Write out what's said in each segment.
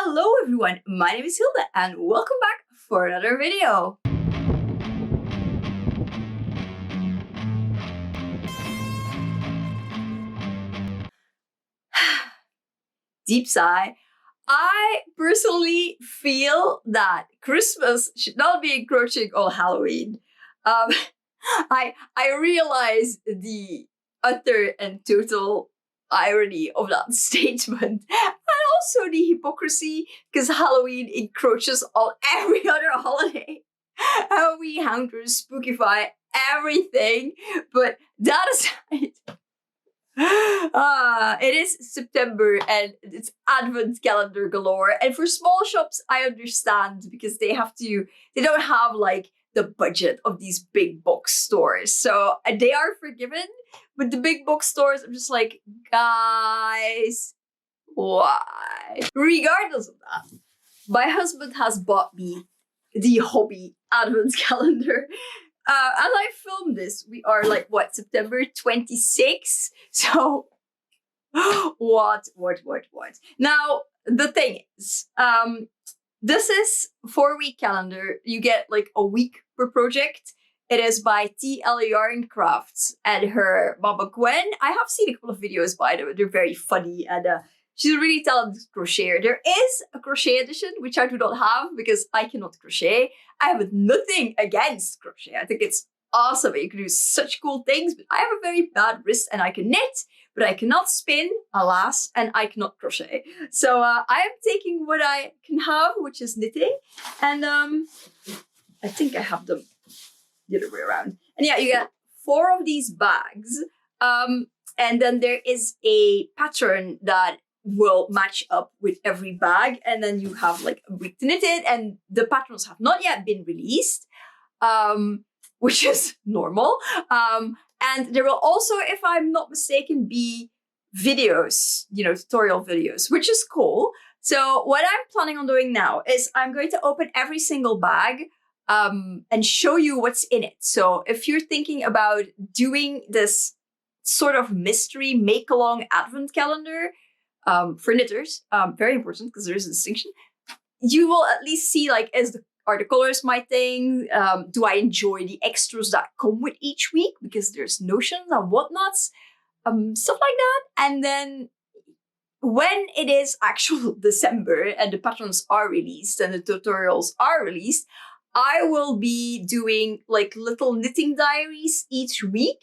Hello everyone, my name is Hilda and welcome back for another video. Deep sigh. I personally feel that Christmas should not be encroaching on Halloween. I realize the utter and total irony of that statement, and also the hypocrisy, because Halloween encroaches on every other holiday. Halloween, hunters, spookify everything, but that aside, it is September and it's advent calendar galore. And for small shops, I understand because they don't have like the budget of these big box stores. So they are forgiven, but the big box stores, I'm just like, guys, why? Regardless of that, my husband has bought me the Hobbii advent calendar. As I film this, we are like, what, September 26th? So, what? Now, the thing is, this is 4-week calendar. You get like a week per project. It is by TL Yarn Crafts and her Mama Gwen. I have seen a couple of videos by them. They're very funny and she's a really talented crocheter. There is a crochet edition, which I do not have because I cannot crochet. I have nothing against crochet. I think it's awesome. You can do such cool things, but I have a very bad wrist and I can knit, but I cannot spin, alas, and I cannot crochet. So I am taking what I can have, which is knitting. And I think I have them the other way around. And yeah, you get 4 of these bags. And then there is a pattern that will match up with every bag, and then you have like a week to knit it, and the patterns have not yet been released, which is normal. And there will also, if I'm not mistaken, be videos, tutorial videos, which is cool. So what I'm planning on doing now is I'm going to open every single bag and show you what's in it. So if you're thinking about doing this sort of mystery make-along advent calendar, for knitters, very important because there is a distinction. You will at least see like, are the colors my thing? Do I enjoy the extras that come with each week? Because there's notions and whatnots, stuff like that. And then when it is actual December and the patterns are released and the tutorials are released, I will be doing like little knitting diaries each week,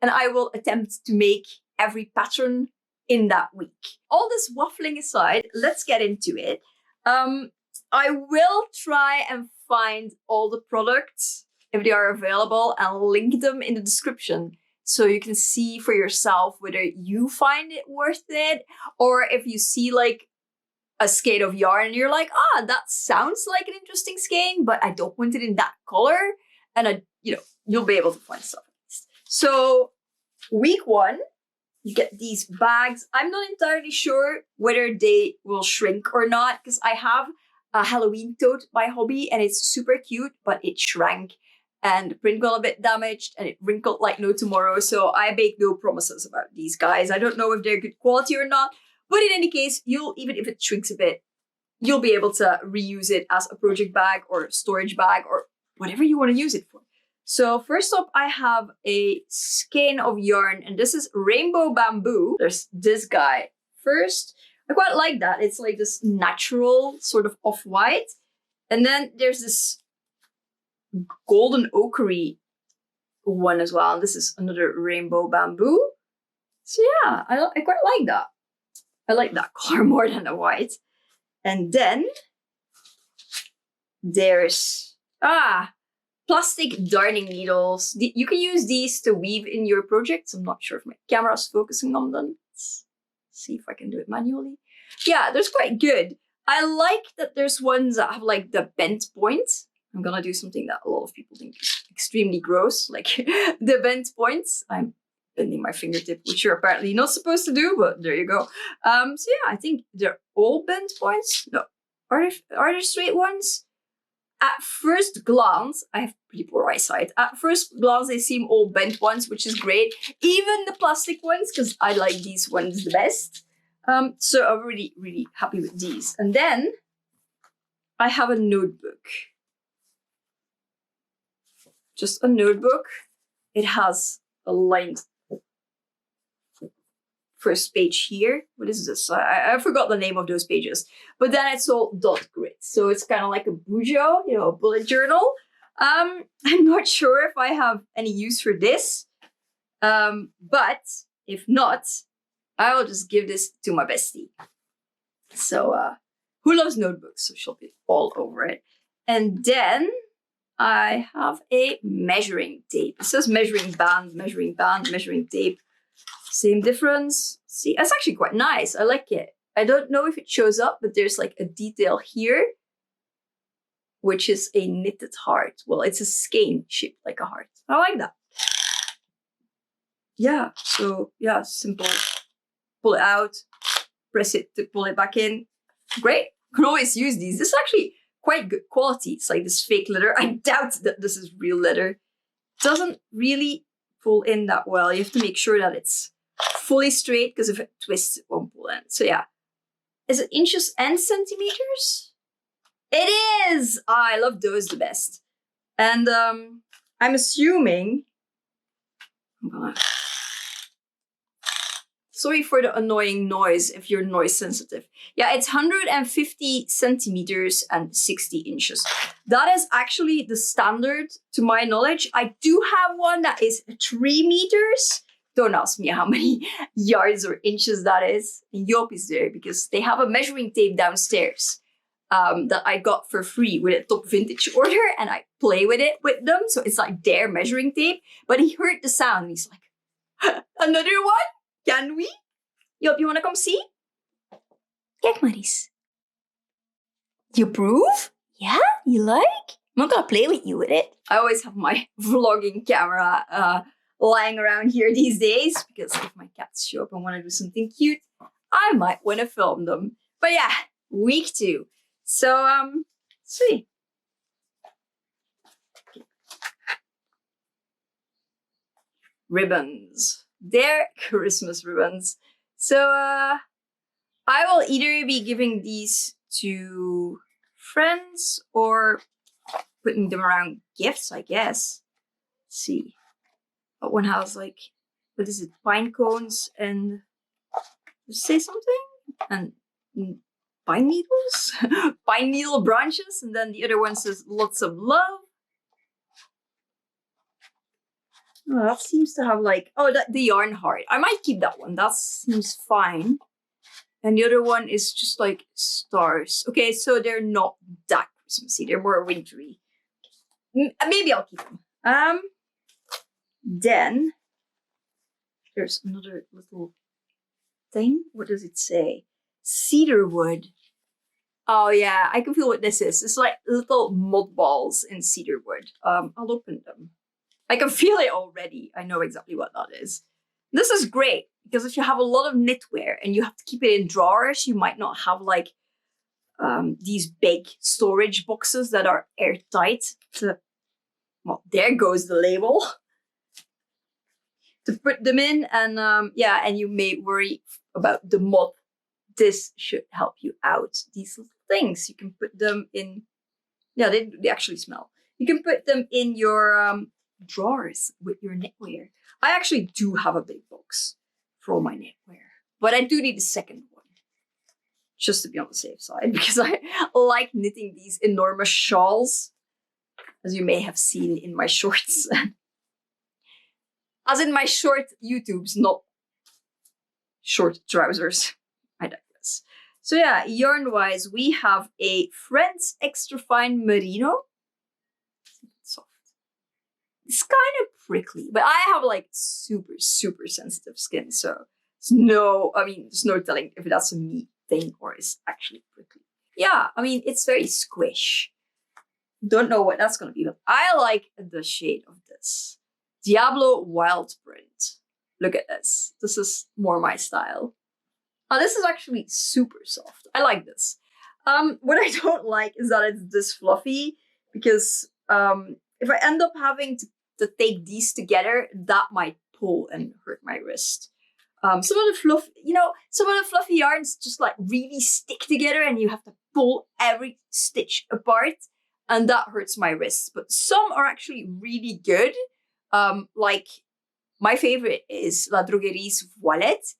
and I will attempt to make every pattern in that week. All this waffling aside, let's get into it. I will try and find all the products, if they are available, and link them in the description so you can see for yourself whether you find it worth it, or if you see like a skein of yarn and you're like, that sounds like an interesting skein, but I don't want it in that color, and you'll be able to find stuff. So week 1, you get these bags. I'm not entirely sure whether they will shrink or not, because I have a Halloween tote by Hobbii and it's super cute, but it shrank and the print got a bit damaged and it wrinkled like no tomorrow. So I make no promises about these guys. I don't know if they're good quality or not, but in any case, even if it shrinks a bit, you'll be able to reuse it as a project bag or storage bag or whatever you want to use it for. So first up, I have a skein of yarn, and this is Rainbow Bamboo. There's this guy first. I quite like that. It's like this natural sort of off-white. And then there's this golden ochre one as well. And this is another Rainbow Bamboo. So yeah, I quite like that. I like that color more than the white. And then there's, plastic darning needles. You can use these to weave in your projects. I'm not sure if my camera's focusing on them. Let's see if I can do it manually. Yeah, they're quite good. I like that there's ones that have like the bent points. I'm gonna do something that a lot of people think is extremely gross, like the bent points. I'm bending my fingertip, which you're apparently not supposed to do, but there you go. So yeah, I think they're all bent points. No, are there straight ones? At first glance, I have pretty poor eyesight. At first glance, they seem all bent ones, which is great. Even the plastic ones, because I like these ones the best. So I'm really, really happy with these. And then I have a notebook. Just a notebook. It has a lined first page here. What is this? I forgot the name of those pages. But then it's all dot grid. So it's kind of like a bujo, you know, a bullet journal. I'm not sure if I have any use for this. But if not, I will just give this to my bestie. So, who loves notebooks? So she'll be all over it. And then I have a measuring tape. It says measuring band, measuring tape. Same difference. See, that's actually quite nice. I like it. I don't know if it shows up, but there's like a detail here, which is a knitted heart. Well, it's a skein shaped like a heart. I like that. Yeah, so yeah, simple. Pull it out, press it to pull it back in. Great. Can always use these. This is actually quite good quality. It's like this fake leather. I doubt that this is real leather. Doesn't really pull in that well. You have to make sure that it's fully straight, because if it twists, it won't pull in. So yeah. Is it inches and centimeters? It is! I love those the best. And I'm assuming... Sorry for the annoying noise if you're noise sensitive. Yeah, it's 150 centimeters and 60 inches. That is actually the standard to my knowledge. I do have one that is 3 meters. Don't ask me how many yards or inches that is. And Joop is there because they have a measuring tape downstairs that I got for free with a top vintage order, and I play with it with them. So it's like their measuring tape. But he heard the sound and he's like, another one? Can we? Joop, you want to come see? Kijk maar eens. You approve? Yeah? You like? I'm not gonna play with you with it. I always have my vlogging camera lying around here these days, because if my cats show up and want to do something cute, I might want to film them. But yeah, week 2. So, see. Ribbons. They're Christmas ribbons. So, I will either be giving these to friends or putting them around gifts, I guess. Let's see. That one has like, what is it? Pine cones and, say something? And pine needles? Pine needle branches. And then the other one says lots of love. Oh, that seems to have like, oh, the yarn heart. I might keep that one. That seems fine. And the other one is just like stars. Okay, so they're not that Christmassy. They're more wintry. Maybe I'll keep them. Then there's another little thing. What does it say? Cedar wood. Oh yeah, I can feel what this is. It's like little mud balls in cedar wood. I'll open them. I can feel it already. I know exactly what that is. This is great because if you have a lot of knitwear and you have to keep it in drawers, you might not have like these big storage boxes that are airtight. Well, there goes the label. To put them in, and yeah, and you may worry about the moth. This should help you out. These little things, you can put them in. Yeah, they actually smell. You can put them in your drawers with your knitwear. I actually do have a big box for all my knitwear, but I do need a second one just to be on the safe side, because I like knitting these enormous shawls, as you may have seen in my shorts. As in my short YouTubes, not short trousers. I digress. So yeah, yarn-wise, we have a Friends Extra Fine Merino. Soft. It's kind of prickly, but I have like super, super sensitive skin, so there's no telling if that's a me thing or is actually prickly. Yeah, I mean, it's very squish. Don't know what that's gonna be, but I like the shade of this. Diablo Wild Print. Look at this. This is more my style. Oh, this is actually super soft. I like this. What I don't like is that it's this fluffy, because if I end up having to take these together, that might pull and hurt my wrist. Some of the fluffy yarns just like really stick together and you have to pull every stitch apart, and that hurts my wrists. But some are actually really good. Like my favorite is La Droguerie's Voilette.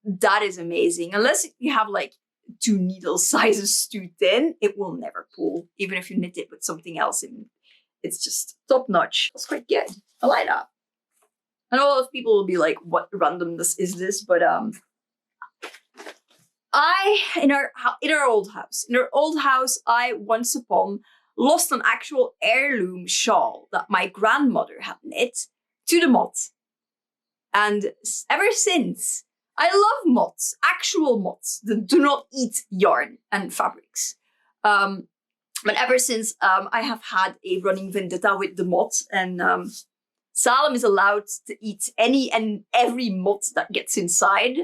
That is amazing. Unless you have like 2 needle sizes too thin, it will never pull, even if you knit it with something else. It's just top notch. It's quite good. I like that. I know a lot of people will be like, what randomness is this? But in our old house, I once upon lost an actual heirloom shawl that my grandmother had knit to the moth. And ever since, I love moths, actual moths that do not eat yarn and fabrics. But ever since, I have had a running vendetta with the moth, and Salem is allowed to eat any and every moth that gets inside.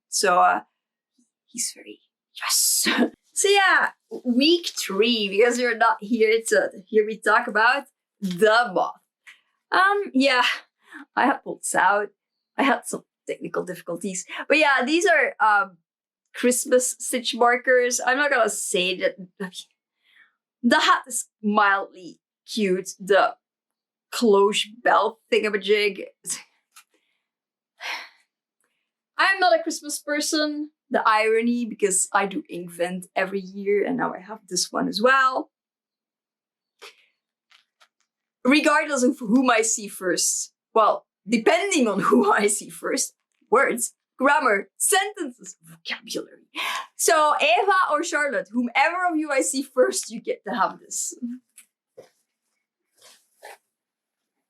So he's very, yes. So yeah, week 3, because you're not here to hear me talk about the moth. Yeah, I have pulled this out. I had some technical difficulties. But yeah, these are Christmas stitch markers. I'm not gonna say that the hat is mildly cute. The cloche belt thingamajig. I'm not a Christmas person. The irony, because I do Inkvent every year and now I have this one as well. Regardless of whom I see first, well, depending on who I see first, words, grammar, sentences, vocabulary. So Eva or Charlotte, whomever of you I see first, you get to have this.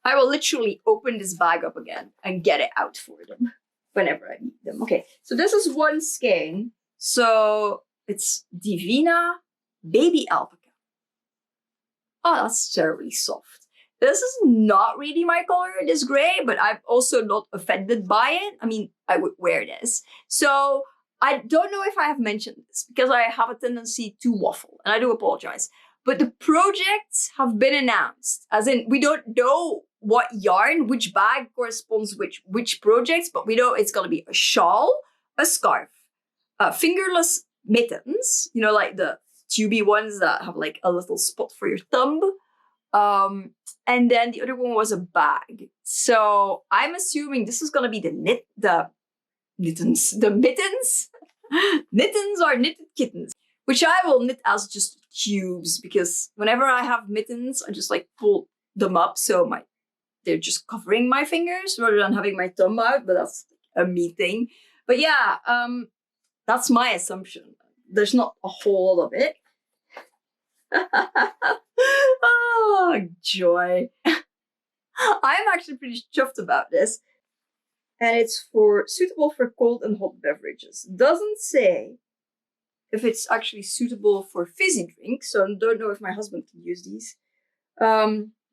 I will literally open this bag up again and get it out for them whenever I need them. Okay, so this is one skein. So it's Divina Baby Alpaca. Oh, that's terribly soft. This is not really my color, this gray, but I'm also not offended by it. I mean, I would wear this. So I don't know if I have mentioned this because I have a tendency to waffle, and I do apologize. But the projects have been announced, as in we don't know what yarn, which bag corresponds which projects, but we know it's going to be a shawl, a scarf, fingerless mittens, you know, like the tubey ones that have like a little spot for your thumb. And then the other one was a bag. So I'm assuming this is going to be the mittens. Mittens are knitted kittens, which I will knit as just cubes, because whenever I have mittens, I just like pull them up so they're just covering my fingers rather than having my thumb out, but that's a me thing. But yeah, that's my assumption. There's not a whole lot of it. Oh, joy. I'm actually pretty chuffed about this. And it's suitable for cold and hot beverages. Doesn't say if it's actually suitable for fizzy drinks, so I don't know if my husband can use these.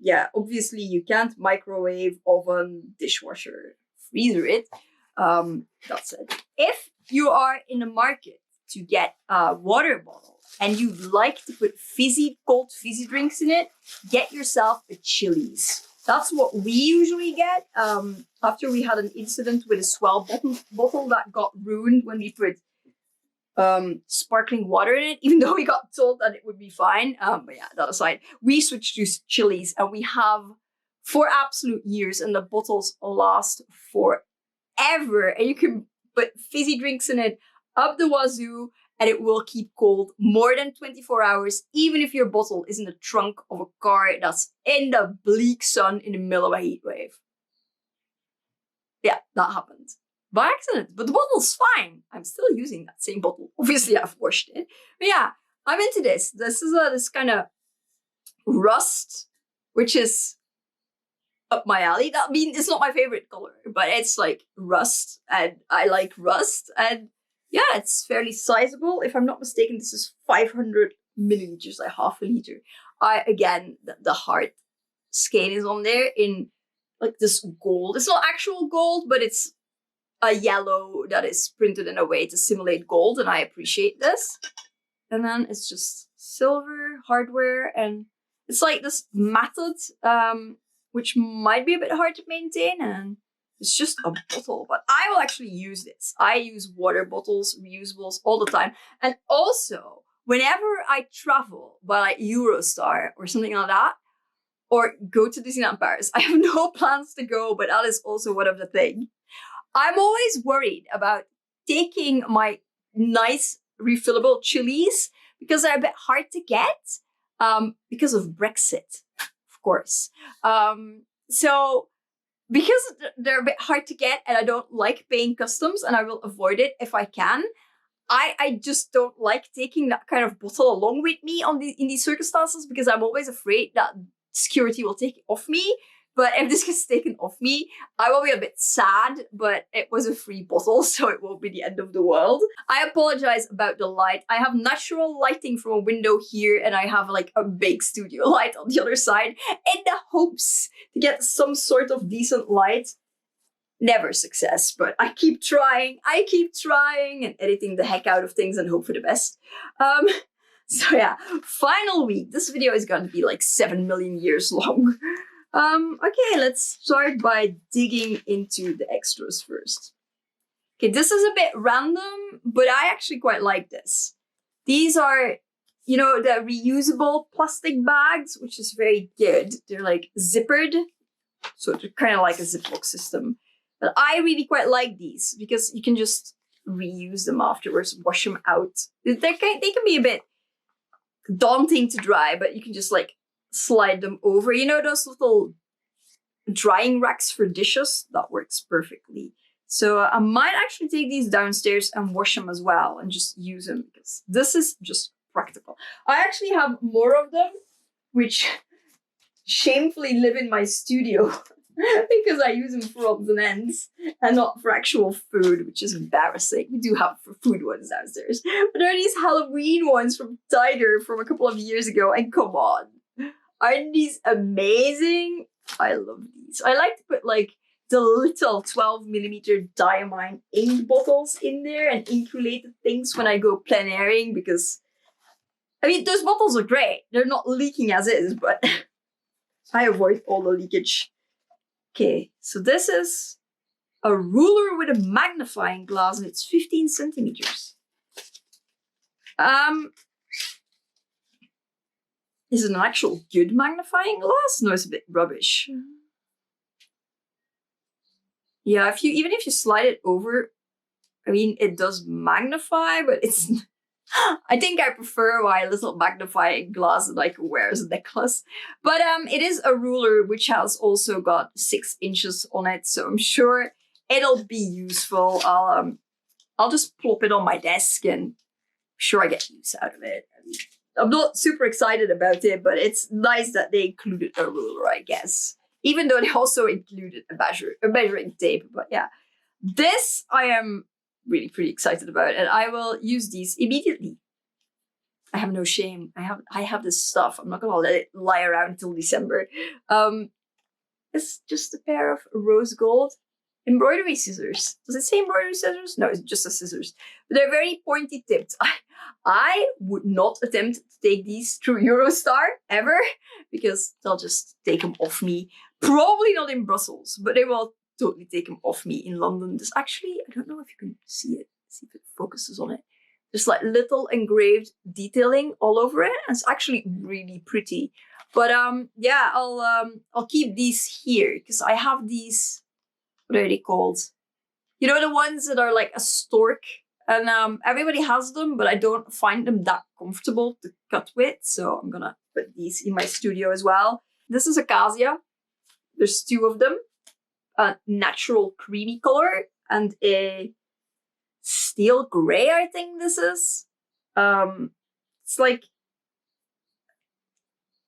Yeah, obviously you can't microwave, oven, dishwasher, freezer it. That's it. If you are in the market to get a water bottle and you'd like to put cold fizzy drinks in it, get yourself a Chili's. That's what we usually get. After we had an incident with a Swell bottle that got ruined when we put sparkling water in it, even though we got told that it would be fine. But yeah, that aside, we switched to Chili's, and we have for absolute years, and the bottles last forever. And you can put fizzy drinks in it up the wazoo, and it will keep cold more than 24 hours, even if your bottle is in the trunk of a car that's in the bleak sun in the middle of a heat wave. Yeah, that happened. By accident, but the bottle's fine. I'm still using that same bottle. Obviously, I've washed it. But yeah, I'm into this. This is this kind of rust, which is up my alley. I mean, it's not my favorite color, but it's like rust, and I like rust. And yeah, it's fairly sizable. If I'm not mistaken, this is 500 milliliters, like half a liter. Again, the heart skein is on there in like this gold. It's not actual gold, but it's a yellow that is printed in a way to simulate gold, and I appreciate this. And then it's just silver hardware, and it's like this matted, which might be a bit hard to maintain, and It's just a bottle, but I will actually use this. I use water bottles, reusables all the time. And also, whenever I travel by like Eurostar or something like that, or go to Disneyland Paris, I have no plans to go, but that is also one of the things. I'm always worried about taking my nice refillable chilies because they're a bit hard to get because of Brexit, of course. So because they're a bit hard to get and I don't like paying customs and I will avoid it if I can, I just don't like taking that kind of bottle along with me in these circumstances because I'm always afraid that security will take it off me. But if this gets taken off me, I will be a bit sad, but it was a free bottle, so it won't be the end of the world. I apologize about the light. I have natural lighting from a window here, and I have like a big studio light on the other side in the hopes to get some sort of decent light. Never success, but I keep trying and editing the heck out of things and hope for the best. So yeah, final week. This video is going to be like 7 million years long. Okay, let's start by digging into the extras first. Okay, this is a bit random, but I actually quite like this. These are, you know, the reusable plastic bags, which is very good. They're like zippered, so they're kind of like a Ziploc system. But I really quite like these because you can just reuse them afterwards, wash them out. They can be a bit daunting to dry, but you can just like slide them over. You know those little drying racks for dishes? That works perfectly. So I might actually take these downstairs and wash them as well and just use them because this is just practical. I actually have more of them, which shamefully live in my studio because I use them for odds and ends and not for actual food, which is embarrassing. We do have for food ones downstairs. But there are these Halloween ones from Tiger from a couple of years ago, and come on. Aren't these amazing? I love these. I like to put like the little 12mm diamine ink bottles in there and ink related things when I go plein airing because, I mean, those bottles are great. They're not leaking as is, but I avoid all the leakage. Okay, so this is a ruler with a magnifying glass and it's 15 centimeters. Is it an actual good magnifying glass? No, it's a bit rubbish. Yeah, even if you slide it over, I mean, it does magnify, but it's... I think I prefer my little magnifying glass that I can wear as a necklace. But it is a ruler which has also got 6 inches on it, so I'm sure it'll be useful. I'll just plop it on my desk and I'm sure I get use out of it. I mean, I'm not super excited about it, but it's nice that they included a ruler, I guess. Even though they also included a measuring tape. But yeah, this I am really pretty excited about, and I will use these immediately. I have no shame. I have this stuff. I'm not gonna let it lie around until December. It's just a pair of rose gold embroidery scissors. Does it say embroidery scissors? No, it's just a scissors. But they're very pointy tipped. I would not attempt to take these through Eurostar ever because they'll just take them off me. Probably not in Brussels, but they will totally take them off me in London. There's actually, I don't know if you can see it. See if it focuses on it. There's like little engraved detailing all over it. And it's actually really pretty. But yeah, I'll keep these here because I have these. What are they called? You know, the ones that are like a stork. And everybody has them, but I don't find them that comfortable to cut with. So I'm gonna put these in my studio as well. This is Acacia. There's 2 of them. A natural creamy color and a steel gray, I think this is. It's like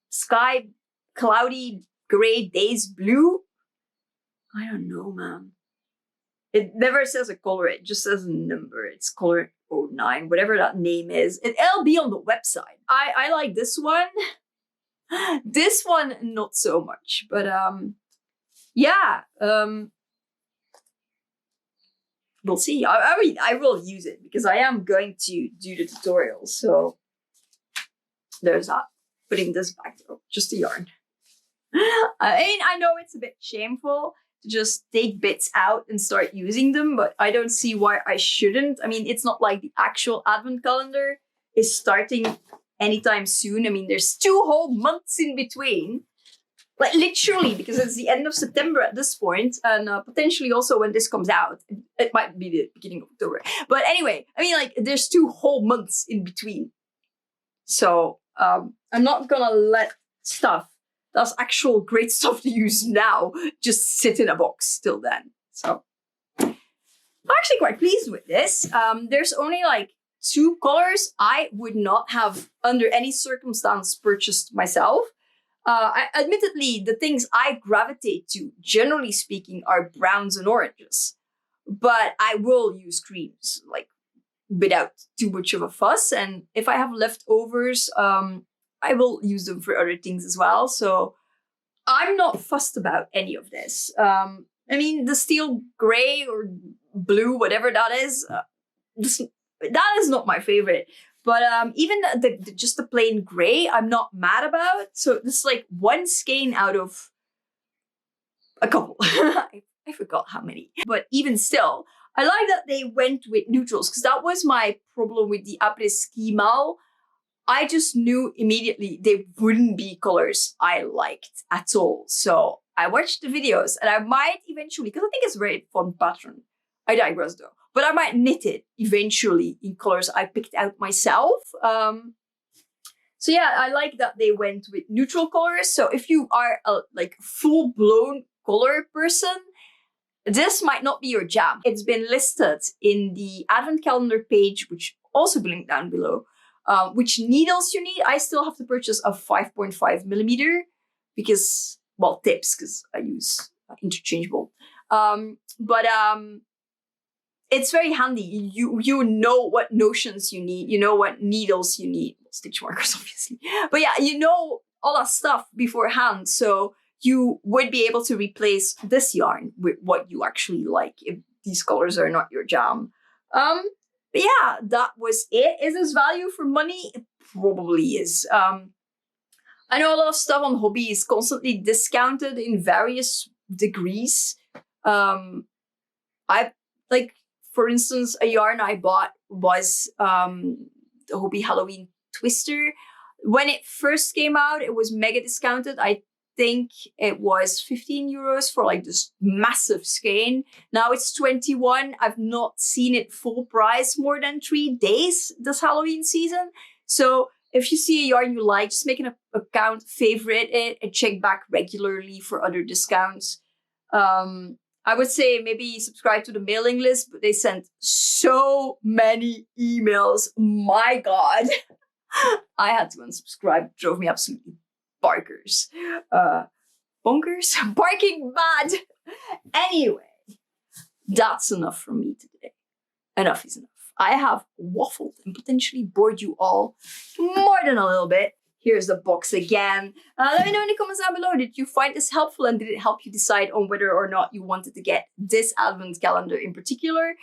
sky cloudy gray days blue. I don't know, man. It never says a color, it just says a number. It's color 09, whatever that name is. It'll be on the website. I like this one. This one, not so much. But yeah. We'll see. I mean, I will use it because I am going to do the tutorial. So there's that. Putting this back though, just a yarn. I mean, I know it's a bit shameful to just take bits out and start using them, but I don't see why I shouldn't. I mean, it's not like the actual advent calendar is starting anytime soon. I mean, there's 2 whole months in between. Like literally, because it's the end of September at this point, and potentially also when this comes out, it might be the beginning of October. But anyway, I mean, like there's 2 whole months in between. So I'm not gonna let stuff that's actual great stuff to use now just sit in a box till then. So I'm actually quite pleased with this. There's only like 2 colors I would not have under any circumstance purchased myself. Admittedly, the things I gravitate to, generally speaking, are browns and oranges. But I will use creams, like, without too much of a fuss. And if I have leftovers, I will use them for other things as well. So I'm not fussed about any of this. I mean, the steel gray or blue, whatever that is, that is not my favorite. But even just the plain gray, I'm not mad about. So this is like 1 skein out of a couple. I forgot how many. But even still, I like that they went with neutrals, because that was my problem with the après-ski mal. I just knew immediately they wouldn't be colors I liked at all. So I watched the videos, and I might eventually, because I think it's a very fun pattern. I digress though. But I might knit it eventually in colors I picked out myself. So yeah, I like that they went with neutral colors. So if you are a like full-blown color person, this might not be your jam. It's been listed in the advent calendar page, which also be linked down below, which needles you need. I still have to purchase a 5.5 millimeter because, well, tips, because I use interchangeable. It's very handy. You know what notions you need. You know what needles you need. Stitch markers, obviously. But yeah, you know all that stuff beforehand. So you would be able to replace this yarn with what you actually like if these colors are not your jam. But yeah, that was it. Is this value for money? It probably is. I know a lot of stuff on Hobbii is constantly discounted in various degrees. For instance, a yarn I bought was the Hobbii Halloween Twister. When it first came out, it was mega discounted. I think it was 15 euros for like this massive skein. Now it's 21. I've not seen it full price more than 3 days this Halloween season. So if you see a yarn you like, just make an account, favorite it, and check back regularly for other discounts. I would say maybe subscribe to the mailing list, but they sent so many emails. My God. I had to unsubscribe. It drove me absolutely bonkers. Bonkers? Barking mad. Anyway, that's enough from me today. Enough is enough. I have waffled and potentially bored you all more than a little bit. Here's the box again. Let me know in the comments down below. Did you find this helpful, and did it help you decide on whether or not you wanted to get this advent calendar in particular?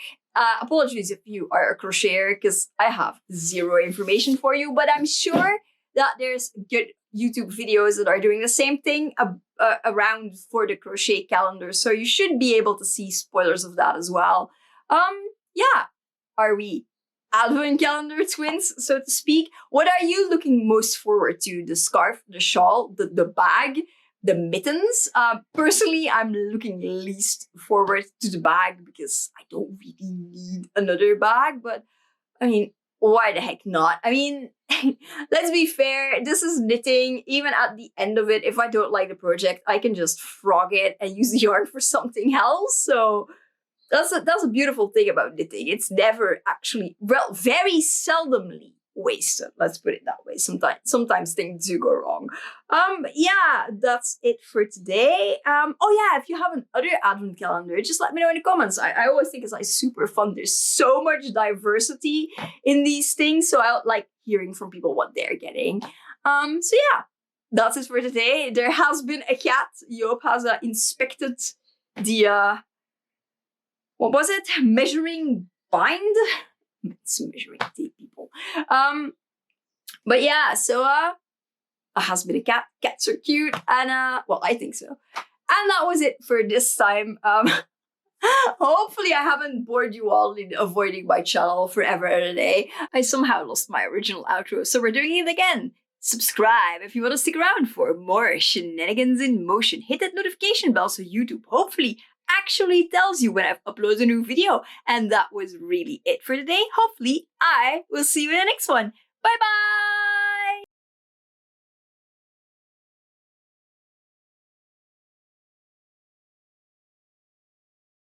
Apologies if you are a crocheter, because I have zero information for you, but I'm sure that there's good YouTube videos that are doing the same thing around for the crochet calendar. So you should be able to see spoilers of that as well. Yeah, are we advent calendar twins, so to speak? What are you looking most forward to? The scarf, the shawl, the bag, the mittens? Personally, I'm looking least forward to the bag because I don't really need another bag, but I mean, why the heck not? I mean, let's be fair, this is knitting. Even at the end of it, if I don't like the project, I can just frog it and use the yarn for something else. So that's a beautiful thing about knitting. It's never actually, well, very seldomly wasted. Let's put it that way. Sometimes things do go wrong. Yeah, that's it for today. Oh yeah, if you have another advent calendar, just let me know in the comments. I always think it's like super fun. There's so much diversity in these things, so I like hearing from people what they're getting. So yeah, that's it for today. There has been a cat. Joop has inspected the what was it? Measuring bind? It's measuring tape, people. But yeah, so has been a cat. Cats are cute, and well, I think so. And that was it for this time. Hopefully I haven't bored you all in avoiding my channel forever and a day. I somehow lost my original outro, so we're doing it again. Subscribe if you want to stick around for more shenanigans in motion. Hit that notification bell so YouTube hopefully actually tells you when I've uploaded a new video. And that was really it for today. Hopefully I will see you in the next one. Bye bye!